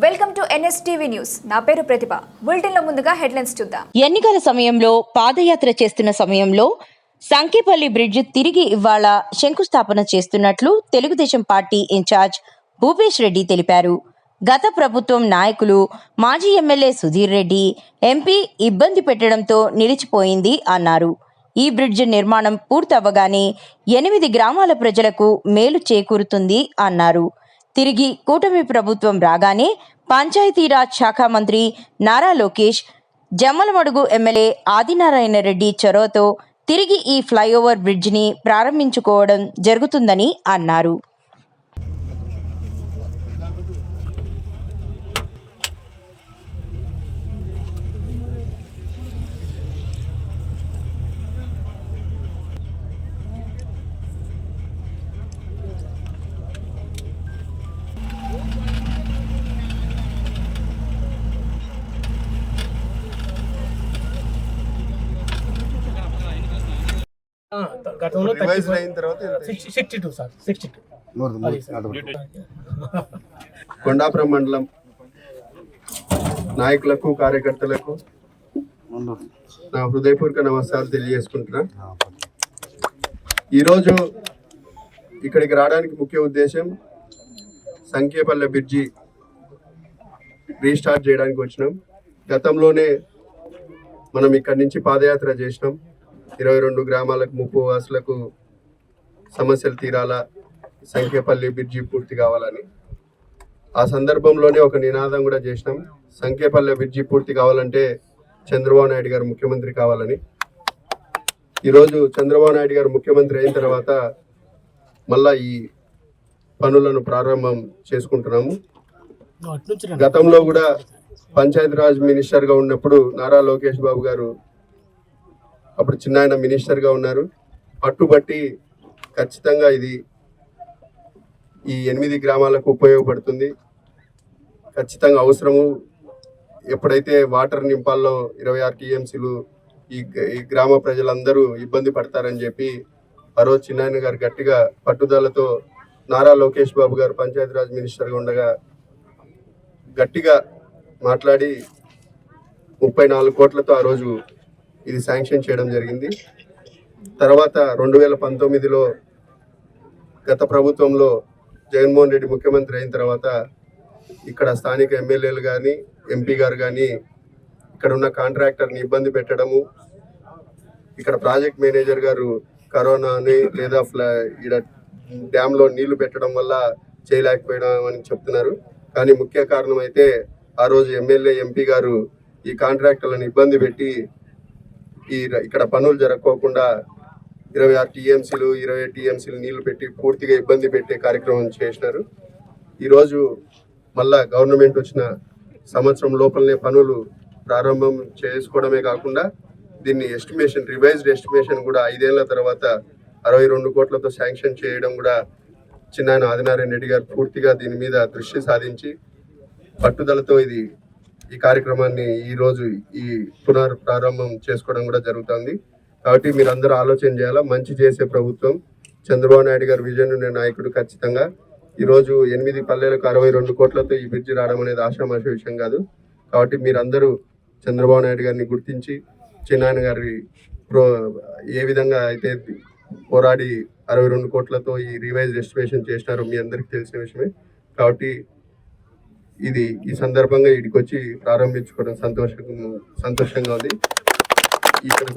Welcome to NSTV news. నా పేరు ప్రతిభ. బులెటిన్లో ముందుగా హెడ్లైన్స్ చూద్దాం. ఎన్నికల సమయంలో పాదయాత్ర చేస్తున్న సమయంలో సంకేపల్లి బ్రిడ్జ్ తిరిగి ఇవాళ శంకుస్థాపన చేస్తున్నట్లు తెలుగుదేశం పార్టీ ఇన్ఛార్జ్ భూపేష్ రెడ్డి తెలిపారు. గత ప్రభుత్వం నాయకులు మాజీ ఎమ్మెల్యే సుధీర్ రెడ్డి ఎంపీ ఇబ్బంది పెట్టడంతో నిలిచిపోయింది అన్నారు. ఈ బ్రిడ్జ్ నిర్మాణం పూర్తవగానే 8 గ్రామాల ప్రజలకు మేలు చేకూరుతుంది అన్నారు. తిరిగి కూటమి ప్రభుత్వం రాగానే పంచాయతీరాజ్ శాఖ మంత్రి నారా లోకేష్, జమ్మలమడుగు ఎమ్మెల్యే ఆదినారాయణ రెడ్డి చొరవతో తిరిగి ఈ ఫ్లైఓవర్ బ్రిడ్జిని ప్రారంభించుకోవడం జరుగుతుందని అన్నారు. గతంలో రివైజ్ అయిన తర్వాత 62 సార్ 62 కొండాపురం మండలం నాయకులకు కార్యకర్తలకు నా హృదయపూర్వక నమస్కారాలు తెలియజేసుకుంటున్నా. ఈరోజు ఇక్కడికి రావడానికి ముఖ్య ఉద్దేశం సంకేపల్లి బ్రిడ్జి రీస్టార్ట్ చేయడానికి వచ్చినాం. గతంలోనే మనం ఇక్కడి నుంచి పాదయాత్ర చేసినాం. 22 గ్రామాలకు 30 వాసులకు సమస్యలు తీరాలా, సంకేపల్లి బ్రిడ్జి పూర్తి కావాలని. ఆ సందర్భంలోనే ఒక నినాదం కూడా చేసినాం, సంకేపల్లి బ్రిడ్జి పూర్తి కావాలంటే చంద్రబాబు నాయుడు గారు ముఖ్యమంత్రి కావాలని. ఈరోజు చంద్రబాబు నాయుడు గారు ముఖ్యమంత్రి అయిన తర్వాత మళ్ళా ఈ పనులను ప్రారంభం చేసుకుంటున్నాము. గతంలో కూడా పంచాయతీరాజ్ మినిస్టర్గా ఉన్నప్పుడు నారా లోకేష్ బాబు గారు, అప్పుడు చిన్నాయన మినిస్టర్గా ఉన్నారు, పట్టుబట్టి ఖచ్చితంగా ఇది ఈ 8 గ్రామాలకు ఉపయోగపడుతుంది, ఖచ్చితంగా అవసరము. ఎప్పుడైతే వాటర్ నింపాల్లో 26 టీఎంసీలు ఈ గ్రామ ప్రజలందరూ ఇబ్బంది పడతారని చెప్పి ఆ రోజు చిన్నాయన గారు గట్టిగా పట్టుదలతో నారా లోకేష్ బాబు గారు పంచాయతీరాజ్ మినిస్టర్గా ఉండగా గట్టిగా మాట్లాడి 34 కోట్లతో ఆ రోజు ఇది శాంక్షన్ చేయడం జరిగింది. తర్వాత 2019లో గత ప్రభుత్వంలో జగన్మోహన్ రెడ్డి ముఖ్యమంత్రి అయిన తర్వాత ఇక్కడ స్థానిక ఎమ్మెల్యేలు కానీ ఎంపీ గారు కానీ ఇక్కడ ఉన్న కాంట్రాక్టర్ని ఇబ్బంది పెట్టడము, ఇక్కడ ప్రాజెక్ట్ మేనేజర్ గారు కరోనాని లేదా ఇక్కడ డ్యాంలో నీళ్లు పెట్టడం వల్ల చేయలేకపోయినామని చెప్తున్నారు. కానీ ముఖ్య కారణం అయితే ఆ రోజు ఎమ్మెల్యే ఎంపీ గారు ఈ కాంట్రాక్టర్లను ఇబ్బంది పెట్టి ఇక్కడ పనులు జరగకోకుండా 26 టీఎంసీలు 20 టీఎంసీలు నీళ్లు పెట్టి పూర్తిగా ఇబ్బంది పెట్టే కార్యక్రమం చేసినారు. ఈరోజు మళ్ళా గవర్నమెంట్ వచ్చిన సంవత్సరం లోపలనే పనులు ప్రారంభం చేసుకోవడమే కాకుండా దీన్ని ఎస్టిమేషన్, రివైజ్డ్ ఎస్టిమేషన్ కూడా 5 ఏళ్ల తర్వాత 62 కోట్లతో శాంక్షన్ చేయడం కూడా చిన్నాయన ఆదినారాయణ రెడ్డి గారు పూర్తిగా దీని మీద దృష్టి సాధించి పట్టుదలతో ఈ కార్యక్రమాన్ని ఈరోజు ఈ ప్రారంభం చేసుకోవడం కూడా జరుగుతుంది. కాబట్టి మీరందరూ ఆలోచన చేయాలా. మంచి చేసే ప్రభుత్వం, చంద్రబాబు నాయుడు గారు విజన్ ఉన్న నాయకుడు. ఖచ్చితంగా ఈరోజు 8 పల్లెలకు 62 కోట్లతో ఈ బ్రిడ్జి రావడం అనేది ఆషామాష విషయం కాదు. కాబట్టి మీరందరూ చంద్రబాబు నాయుడు గారిని గుర్తించి చిన్నాయన గారి ఏ విధంగా అయితే పోరాడి 62 కోట్లతో ఈ రివైజ్ ఎస్టిమేషన్ చేసినారో మీ అందరికీ తెలిసిన విషయమే. కాబట్టి ఈ సందర్భంగా ఇక్కడికి వచ్చి ప్రారంభించుకోవడం సంతోషంగా ఉంది.